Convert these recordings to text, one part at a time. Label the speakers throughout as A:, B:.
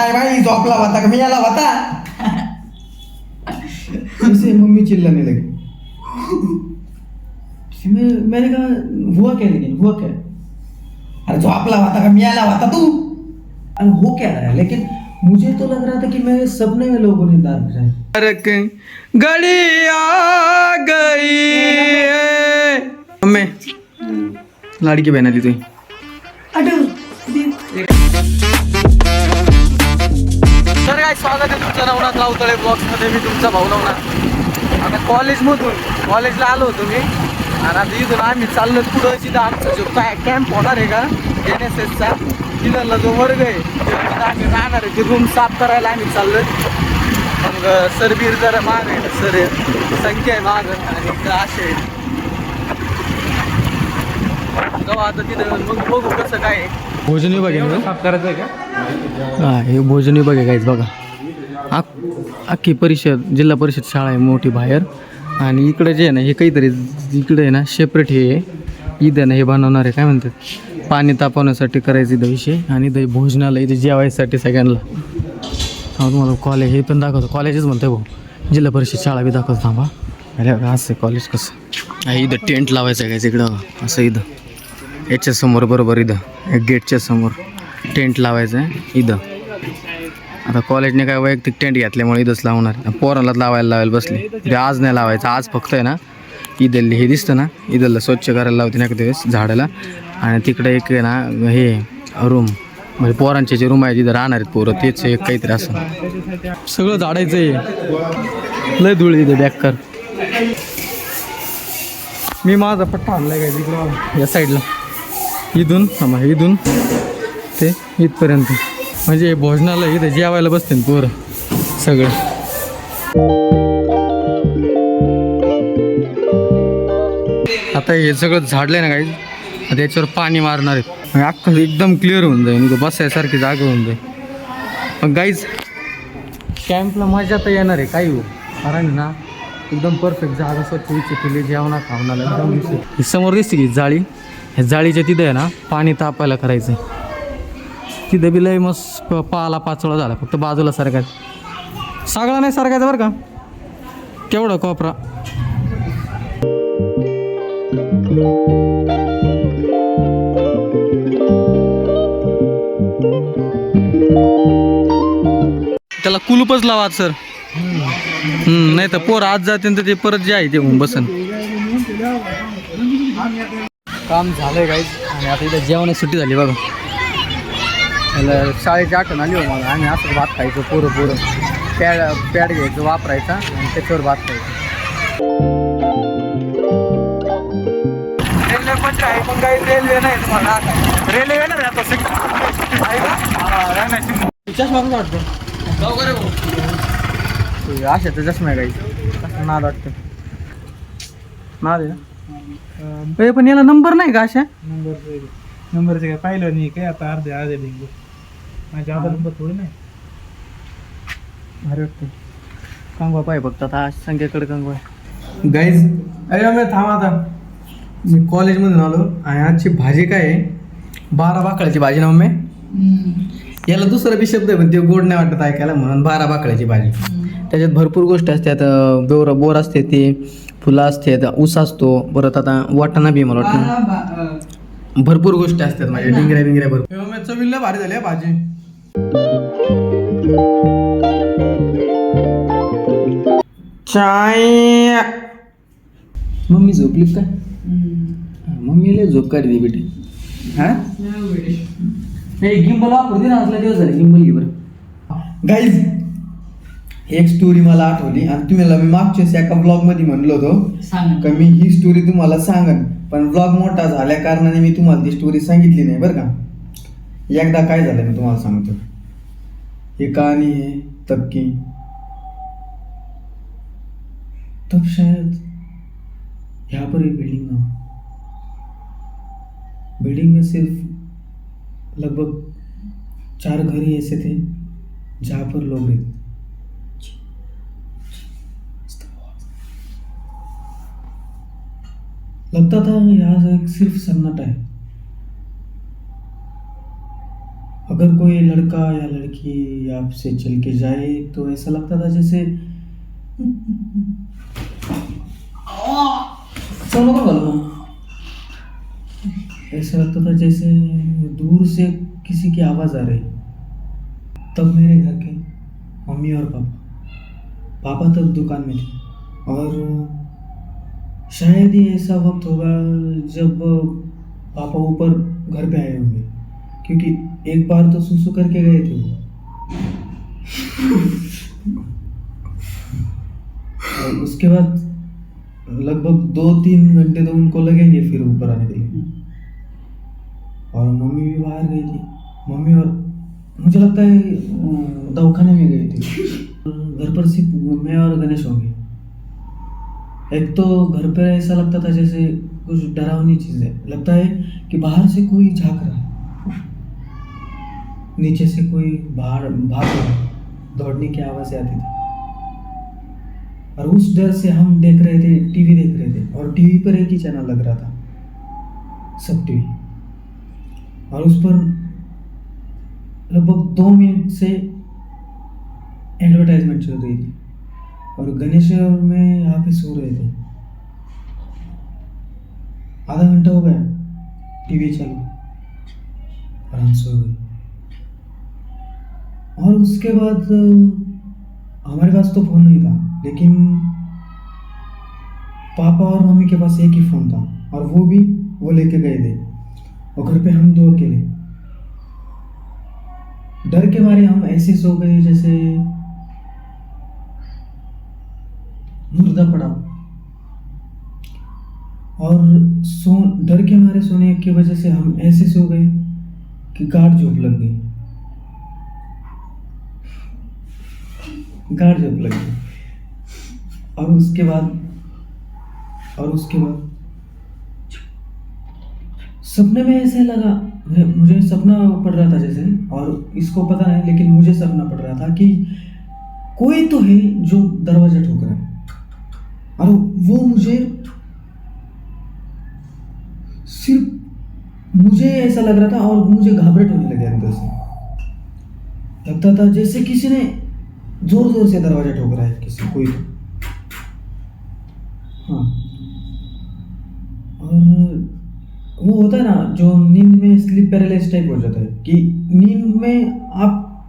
A: काय भाई झोपला होता का मी याला होता कैसे मम्मी चिल्लाने लगी मैंने कहा हुआ क्या, लेकिन हुआ क्या? अरे झोपला होता का मी याला होता तू? अरे हो क्या रहा है, लेकिन मुझे तो लग रहा था कि मेरे सपने में लोगों ने डाल रहा है। घड़ी आ गई मम्मी लाडकी बहन आली तुझी. तर काय स्वागत आहे तुमचं नवनाथ राऊतळे ब्लॉग्समध्ये. मी तुमचा भाऊ नवनाथ. आता कॉलेजला आलो होतो मी आणि आता इथून आम्ही चाललो पुढं. जिथं आमचा जो काय कॅम्प होणार आहे का NSSचा, तिथला जो वर्ग आहे तिथं आम्ही राहणार आहे. ती रूम साफ करायला आम्ही चाललो. मग सरबीर जरा माग आहे, सर संख्या आहे माग आणि असे तेव्हा आता तिथं मग बघू कसं काय आहे. भोजन विभाग आहे साफ करायचं आहे का? हा हे भोजन विभाग आहे काहीच बघा. अख्खी परिषद जिल्हा परिषद शाळा आहे मोठी बाहेर. आणि इकडे जे आहे ना हे काहीतरी इकडे आहे ना सेपरेट हे इथं ना हे बनवणार आहे काय म्हणतात पाणी तापवण्यासाठी करायचं इथं विषय. आणि इथं भोजनाला इथे जेवायसाठी सगळ्यांना. तुम्हाला कॉलेज हे पण दाखवतो, कॉलेजच म्हणतो भाऊ, जिल्हा परिषद शाळा बी दाखवतो थांबा. अरे असं कॉलेज कसं इथं टेंट लावायचं आहे काय इकडं असं इथं याच्या समोर बरोबर इथं गेटच्या समोर टेंट लावायचं आहे इथं. आता कॉलेजने काय वैयक्तिक टेंट घेतल्यामुळे इथंच लावणार. पोरांनाच लावायला बसले ते आज नाही लावायचं. आज फक्त आहे ना इथलं हे दिसतं ना इथलं स्वच्छ करायला लावते ना दिवस झाडाला. आणि तिकडे एक आहे ना हे रूम म्हणजे पोरांचे जे रूम आहे तिथं राहणार आहेत पोरं तेच एक काहीतरी असं सगळं झाडायचं आहे. लय धूळ इथे बॅक. मी माझा पट्टा आणलाय काय तिकडं या साईडला इथून इथून ते इथपर्यंत म्हणजे भोजनाला इथं जेवायला बसते ना पोरं सगळं. आता हे सगळं झाडलंय ना काही आता याच्यावर पाणी मारणार आहेत. अख्खं एकदम क्लिअर होऊन जाईल इथं बसायसारखी जागा होऊन जाईल. पण गाईज कॅम्पला मजा तर येणार आहे काही हो कारण ना एकदम परफेक्ट जागा स्वच्छ विचार केली जेवणा खावणाला एकदम ही समोर दिसते की जाळी. ह्या जाळीच्या तिथं आहे ना पाणी तापायला करायचं. तिथं बी लय मस्त पाला पाचोळा झाला फक्त बाजूला सारखायचं सगळा नाही सारखायचं बरं का केवढा कोपरा. त्याला कुलूपच लावा सर. नाही तर पोर आज जाते तर ते परत जे आहे ते होऊन बसन. काम झालंय काहीच आणि आता इथं जेवणाची सुट्टी झाली बघा. त्याला शाळेची आठवण आली हो मला. आम्ही असं भात खायचो पोरं पॅड घ्यायचं वापरायचा आणि त्याच्यावर भात खायचं. रेल्वे पण आहे पण काही रेल्वे नाही तुम्हाला रेल्वे येणार आता चष्मा पण वाटतो आशाचा चष्मा आहे काही नाद वाटतं नाद आहे पण याला नंबर नाही का अशा
B: नंबरचे काय पाहिलं नाही काय आता अर्धे लिंग माझ्या आधार नंबर थोडी नाही
A: भारी वाटतं. कंगवा पाहिजे फक्त आता संख्याकडे कंगवा आहे गाईज. अरे मी थांबा आता मी कॉलेजमधून आलो आणि आजची भाजी काय आहे 12 बाकळ्याची भाजी ना मम्मी. याला दुसरा बी शब्द आहे पण ते गोड नाही वाटत ऐकायला म्हणून 12 बाकळ्याची भाजी. त्याच्यात भरपूर गोष्टी असतात. बोर असते ते फुलं असतात ऊस असतो परत आता वाटाणा बी मला वाटतं भरपूर गोष्टी असतात माझ्या डिंगऱ्या भरपूर. चवीला भारी झाली आहे भाजी. चाय मम्मी झोपली काय? मम्मीला झोप काढली बेटी. हा गिंबल वापरते ना असला दिवस झाले गिंबल घे बरं. गाईज एक स्टोरी मला आठवली आणि तुम्हाला मी मागच्याच एका ब्लॉग मध्ये म्हणलो होतो का मी ही स्टोरी तुम्हाला सांगन पण ब्लॉग मोठा झाल्या कारणाने मी तुम्हाला ती स्टोरी सांगितली नाही बरं का. एकदा काय झालं मी तुम्हाला सांगतो. ही कहानी है तब की तब शायद यहाँ पर एक बिल्डिंग ना बिल्डिंग में सिर्फ लगभग 4 घर ही ऐसे थे जहाँ पर लोग रहते. लगता था यहाँ से सिर्फ सन्नाटा है. अगर कोई लड़का या लड़की आपसे चल के जाए तो ऐसा लगता था जैसे चलो कर बोलो, ऐसा लगता था जैसे दूर से किसी की आवाज़ आ रही। तब मेरे घर के मम्मी और पापा तब दुकान में थे और शायद ही ऐसा वक्त होगा जब पापा ऊपर घर पे आए होंगे, क्योंकि एक बार तो सुसु करके गए थे वो। और उसके बाद लगभग 2-3 घंटे तो उनको लगेंगे फिर ऊपर आने के लिए। और मम्मी भी बाहर गई थी, मम्मी और मुझे लगता है दवाखाने में गई थी। घर पर सिर्फ मैं और गणेश होंगे। एक तो घर पर ऐसा लगता था जैसे कुछ डरावनी चीज़ है, लगता है कि बाहर से कोई झांक रहा है, नीचे से कोई बाहर भाग रहा है, दौड़ने की आवाज़ें आती थी। और उस डर से हम देख रहे थे, टीवी देख रहे थे और टीवी पर एक ही चैनल लग रहा था, सब टीवी। और उस पर लगभग 2 मिनट से एडवर्टाइजमेंट चल रही थी और गणेश और मैं यहाँ पे सो रहे थे। आधा घंटा हो गया टीवी चालू और हम सो गए। और उसके बाद हमारे पास तो फ़ोन नहीं था, लेकिन पापा और मम्मी के पास एक ही फ़ोन था और वो लेके गए थे और घर पे हम 2 अकेले। डर के मारे हम ऐसे सो गए जैसे मुर्दा पड़ा। और डर के मारे सोने की वजह से हम ऐसे सो गए कि गाढ़ झोंक लग गई। और उसके बाद सपने में ऐसे लगा, मुझे सपना पड़ रहा था जैसे, और इसको पता नहीं लेकिन मुझे सपना पड़ रहा था कि कोई तो है जो दरवाजा ठोक रहा है। और वो मुझे ऐसा लग रहा था और मुझे घबराहट होने लगे अंदर से। लगता था जैसे किसी ने जोर से दरवाजा ठोक रहा है, कोई तो। हाँ, और वो होता है ना जो नींद में स्लीप पैरालिसिस टाइप हो जाता है कि नींद में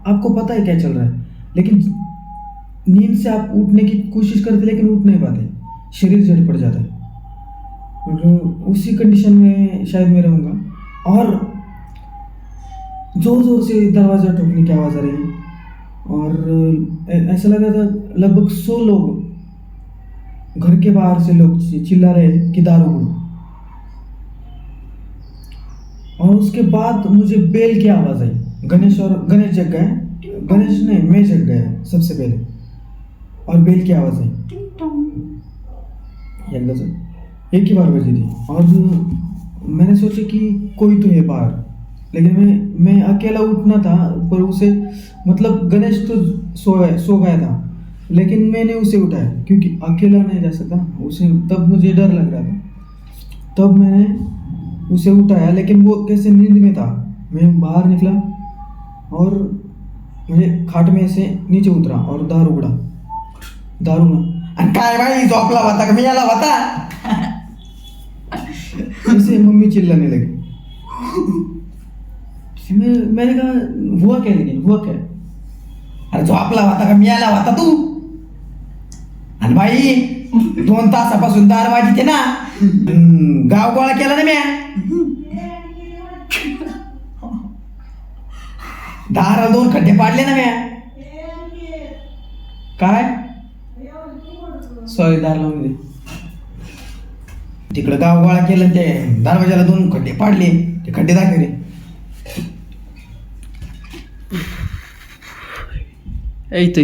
A: आपको पता है क्या चल रहा है, लेकिन नींद से आप उठने की कोशिश करते लेकिन उठ नहीं पाते, शरीर जड़ पड़ जाता है। और उसी कंडीशन में शायद मैं रहूँगा। और जोर से दरवाज़ा ठोकने की आवाज़ आ रही और ऐसा लगा था लगभग 100 लोग घर के बाहर से लोग चिल्ला रहे कि दारू उड़ो। और उसके बाद मुझे बेल की आवाज़ आई। गणेश जग गए, गणेश नहीं मैं जग गया सबसे पहले, और बेल की आवाज़ आई एक ही बार बजी थी। और मैंने सोचा कि कोई तो है बाहर, लेकिन मैं अकेला उठना था, पर उसे मतलब गणेश तो सो गया था, लेकिन मैंने उसे उठाया क्योंकि अकेला नहीं जा सकता उसे, तब मुझे डर लग रहा था। तब मैंने उसे उठाया, लेकिन वो कैसे नींद में था। मैं बाहर निकला और मुझे खाट में से नीचे उतरा और दारू काय भाई झोपला होता का मी याला होता ऐसे मम्मी चिल्लाने लगी। मैंने कहा हुआ क्या, अरे झोपला होता का मी याला होता तू, आणि भाई 2 तासापासून दार वाजते ना, गाव गोळा केला ना म्या, दाराला 2 खड्डे पाडले ना म्या। काय सॉरी, दार लावून दे, तिकडं गाव गोळा केलं, ते दरवाजाला 2 खड्डे पाडले, ते खड्डे दाखवले। इथं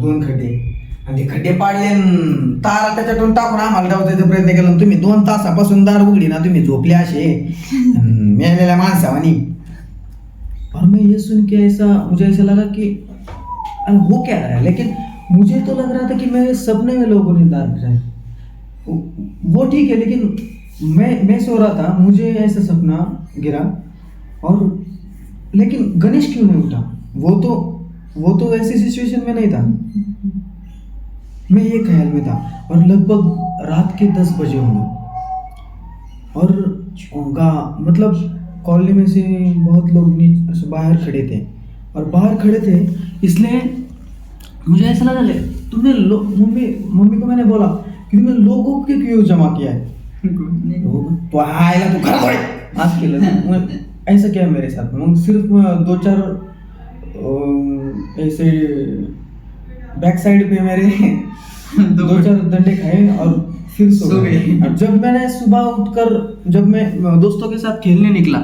A: 2 खड्डे, आणि ते खड्डे पाडले, तारा त्याच्यातून टाकून आम्हाला डावण्याचा प्रयत्न केला। तुम्ही 2 तासापासून दार उघडी ना, तुम्ही झोपले असे मेलेल्या माणसावानी। और मैं ये सुन के मुझे ऐसा लगा कि हो क्या रहा है, लेकिन मुझे तो लग रहा था कि मेरे सपने में लोगों ने दार गिराए। वो ठीक है, लेकिन मैं सो रहा था, मुझे ऐसा सपना गिरा और लेकिन गणेश क्यों नहीं उठा? वो तो ऐसी सिचुएशन में नहीं था। मैं ये ख्याल में था और लगभग रात के 10 बजे होंगे और मतलब कॉलोनी में से बहुत लोग बाहर खड़े थे और बाहर खड़े थे, इसलिए मुझे ऐसा लगा तुमने मम्मी को मैंने बोला कि तुमने लोगों के क्यों जमा किया है? तो आएगा तो खड़ा आज के ऐसा क्या है मेरे साथ में? सिर्फ 2-4 ऐसे बैक साइड पे मेरे 2-4 डंडे खाए और फिर सो गए। और जब मैंने सुबह उठकर जब मैं दोस्तों के साथ खेलने निकला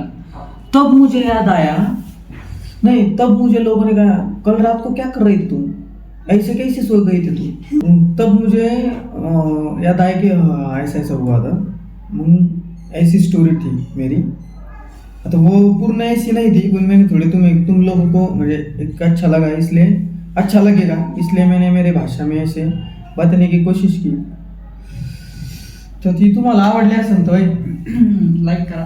A: तब मुझे याद आया, नहीं तब मुझे लोगों ने कहा कल रात को क्या कर रही थी तुम, ऐसे कैसे सो गई थी तुम? तब मुझे याद आया कि ऐसा ऐसा हुआ था। ऐसी स्टोरी थी मेरी। तो वो पूर्ण ऐसी नहीं थी, मैंने थोड़ी तुम लोगों को मुझे एक अच्छा लगा, इसलिए अच्छा लगेगा इसलिए मैंने मेरे भाषा में ऐसे बताने की कोशिश की। तर ती तुम्हाला आवडली असेल तर
C: लाईक करा,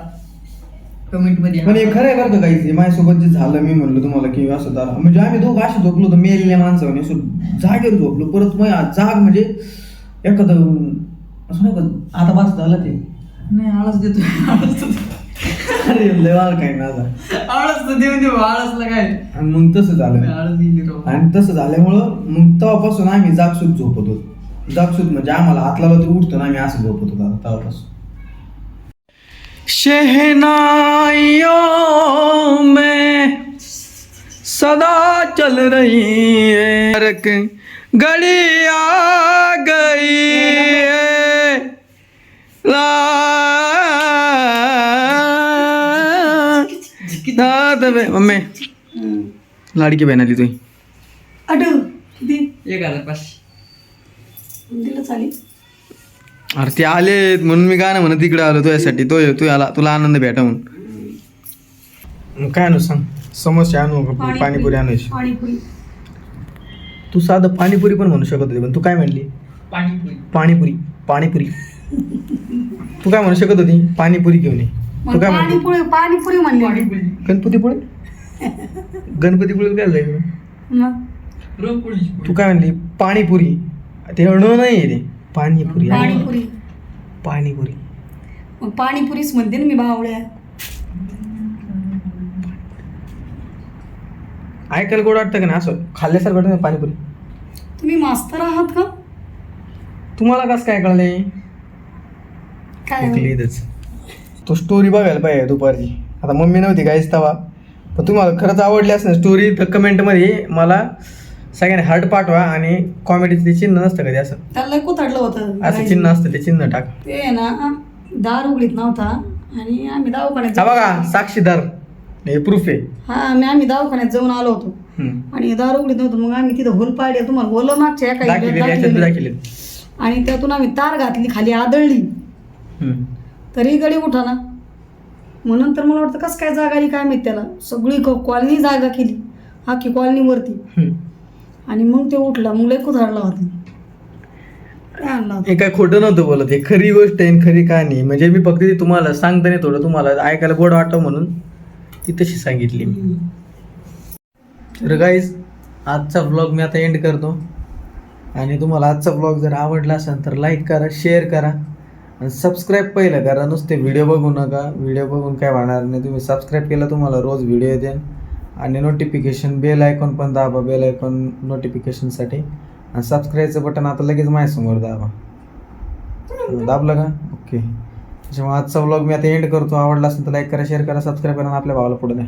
C: कमेंट मध्ये
A: पण हे खरं आहे बरं का काही माझ्यासोबत जे झालं, मी म्हणलं तुम्हाला की असं झालं, म्हणजे आम्ही दोघं असे झोपलो होतो मेलेल्या माणसाने, असं जागेवर झोपलो. परत मग जाग म्हणजे एखादं असं नाही का आता पास झालं ते
C: नाही आळस देतो, आळस
A: अरे लय मला काय ना आता
C: आळस तर देऊ आळसला काय.
A: आणि मग तसं झालं
C: आळस दिली राव.
A: आणि तसं झाल्यामुळं मग तेव्हापासून आम्ही जागसूत झोपत होतो. जागसूत म्हणजे आम्हाला हात लावला तर उठतो ना, आम्ही असं झोपत होतो तेव्हापासून. शहनाइयों में सदा चल रही है, घड़ी आ गई है, मम्मी लाडकी बहीण आली तुझी.
C: एक 1500
D: दिलं चालेल.
A: अरे ते आलेत म्हणून मी गाणं म्हणत तिकडे आलो तुझ्यासाठी. तू आला, तुला आनंद भेटा म्हणून. काय आणू सांग? समोसे आणू का पाणीपुरी आणायची?
D: पाणीपुरी.
A: तू साधं पाणीपुरी पण म्हणू शकत होती, पण तू काय म्हणली? पाणीपुरी. तू काय म्हणू शकत होती? पाणीपुरी घेऊन ये. तू काय म्हणली?
D: पाणीपुरी म्हणली.
A: गणपतीपुळे काय जाईल? तू काय म्हणली? पाणीपुरी. ते अणू नाही रे, पाणीपुरी.
D: मग पाणीपुरीच म्हणते ना मी बावळ्या.
A: ऐकायला गोड वाटतं का नाही? असं खाल्ल्यासारखं वाटतं ना पाणीपुरी.
D: तुम्ही मास्तर आहात का?
A: तुम्हाला कसं काय कळलंय?
D: काय
A: इथंच तो स्टोरी बघायला पाहिजे दुपारची. आता मम्मी नव्हती काहीच तवा, पण तुम्हाला खरंच आवडली असेल स्टोरी तर कमेंटमध्ये मला सगळ्यांनी हार्ट पाठवा. आणि कॉमेडीचं ते चिन्ह नसतं कधी असं,
D: त्याला कुतडलं होतं
A: असं चिन्ह असतं, ते चिन्ह टाक.
D: ते ना दार उघडीत नव्हता आणि आम्ही दवाखान्यात
A: हा बघा साक्षीदार, हे प्रूफ आहे.
D: आम्ही दवाखान्यात जाऊन आलो होतो आणि दार उघडीत नव्हतं. मग आम्ही तिथं होल पाडले, तुम्हाला होल मागच्या
A: दाखिले.
D: आणि त्यातून आम्ही तार घातली, खाली आदळली तरी गडी उठा ना. मग नंतर मला वाटतं कसं काय जागा आली काय माहिती त्याला. सगळी कॉलनी जागा केली, अख्खी कॉलनी वरती. आणि मग ते उठला, मग लय कुथाडला होता.
A: हे काय खोटं नव्हतं बोलत, हे खरी गोष्ट आहे, खरी कहाणी. म्हणजे मी फक्त ती तुम्हाला सांगताना थोडं तुम्हाला ऐकायला गोड वाटतं म्हणून ती तशी सांगितली. तर गाईज आजचा व्लॉग मी आता एंड करतो. आणि तुम्हाला आजचा व्लॉग जर आवडला असेल तर लाईक करा, शेअर करा आणि सबस्क्राईब पहिलं करा. नुसते व्हिडिओ बघू नका, व्हिडिओ बघून काय होणार नाही. तुम्ही सबस्क्राईब केलं तुम्हाला रोज व्हिडिओ येते. आणि नोटिफिकेशन बेल आयकॉन पण दाबा, बेल आयकॉन नोटिफिकेशनसाठी. आणि सबस्क्राईबचं बटन आता लगेच माझ्यासमोर दाबा. दाबलं का? ओके. त्याच्यामुळे आजचा व्लॉग मी आता एंड करतो. आवडला असेल तर लाईक करा, शेअर करा, सबस्क्राईब करा आणि आपल्या भावाला पुढे द्या.